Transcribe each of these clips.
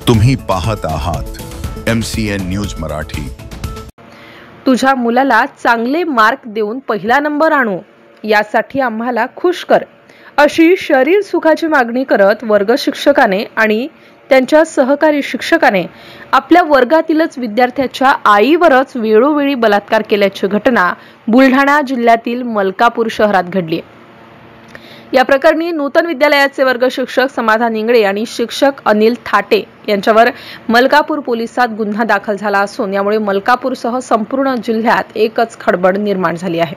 तुम्ही पाहत आहात MCN न्यूज मराठी। तुझ्या मुलाला चांगले मार्क देऊन पहिला नंबर आणू यासाठी आम्हाला खुश कर, अशी शरीर सुखाची मागणी करत वर्ग शिक्षकाने आणि त्यांच्या सहकारी शिक्षकाने आपल्या वर्गातीलच विद्यार्थ्याच्या आईवरच वेळोवेळी बलात्कार केल्याची घटना बुलढाणा जिल्ह्यातील मलकापूर शहरात घडली। या प्रकरणी नूतन विद्यालयाचे वर्ग शिक्षक समाधान इंगळे आणि शिक्षक अनिल थाटे यांच्यावर मलकापूर पोलिसात गुन्हा दाखल झाला असून यामुळे मलकापूरसह संपूर्ण जिल्ह्यात एकच खळबळ निर्माण झाली आहे।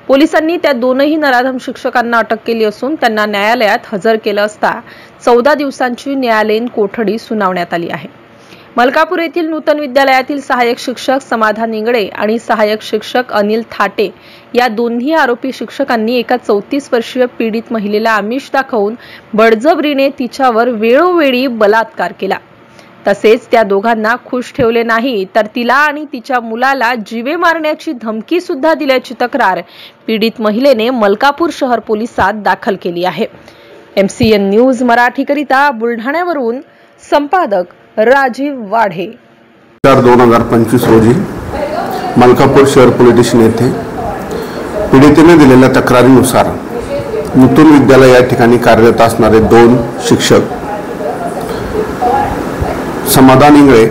पोलिसांनी त्या दोनही नराधम शिक्षकांना अटक केली असून त्यांना न्यायालयात हजर केलं असता 14 दिवसांची न्यायालयीन कोठडी सुनावण्यात आली आहे। मलकापूर येथील नूतन विद्यालयातील सहाय्यक शिक्षक समाधान इंगळे आणि सहाय्यक शिक्षक अनिल थाटे या दोन्ही आरोपी शिक्षकांनी एका 34 वर्षीय पीडित महिलेला आमिष दाखवून बळजबरीने तिच्यावर वेळोवेळी बलात्कार केला। तसेच त्या दोघांना खुश ठेवले नाही तर तिला आणि तिच्या मुलाला जीवे मारण्याची धमकी सुद्धा दिल्याची तक्रार पीडित महिलेने मलकापूर शहर पोलिसात दाखल केली आहे। MCN न्यूज मराठी करिता बुलढाण्यावरून संपादक राजीव वाढे। 2025 रोजी मलकापूर शहर पोलीस स्टेशन येथे पीडितेने दिलेल्या तक्रारीनुसार नूतन विद्यालय या ठिकाणी कार्यरत असणारे 2 शिक्षक समाधान इंगळे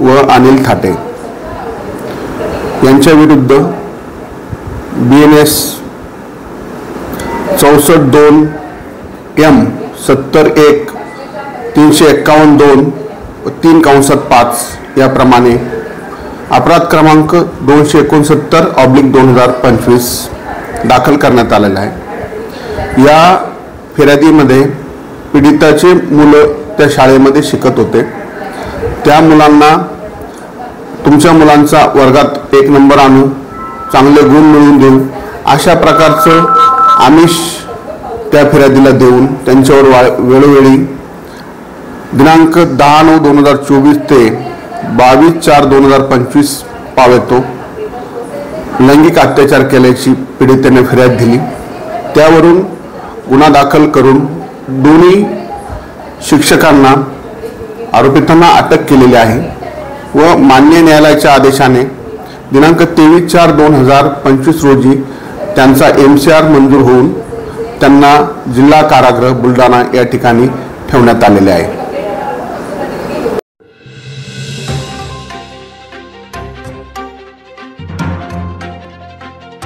व अनिल थाटे यांच्या विरुद्ध BNS 64-2M 70-1 351-2 3/5 याप्रमाणे अपराध क्रमांक 269/2025 दाखल करण्यात आलेला आहे। या फिर्यादीमध्ये पीडिताचे मुलं त्या शाळेमध्ये शिकत होते। त्या मुलांना तुमच्या मुलांचा वर्गात 1 नंबर आणू, चांगले गुण मिळवून देऊ अशा प्रकारचं आमिष त्या फिर्यादीला देऊन त्यांच्यावर वेळोवेळी दिनांक 10/9/2024 ते 22/4/2025 पावेतो लैंगिक अत्याचार केल्याची पीडितेने फिर्याद दिली। त्यावरून गुन्हा दाखल करून दोन्ही शिक्षकांना आरोपितांना अटक केलेली आहे व मान्य न्यायालयाच्या आदेशाने दिनांक 23/4/2025 रोजी त्यांचा MCR मंजूर होऊन त्यांना जिल्हा कारागृह बुलढाणा या ठिकाणी ठेवण्यात आलेले आहे।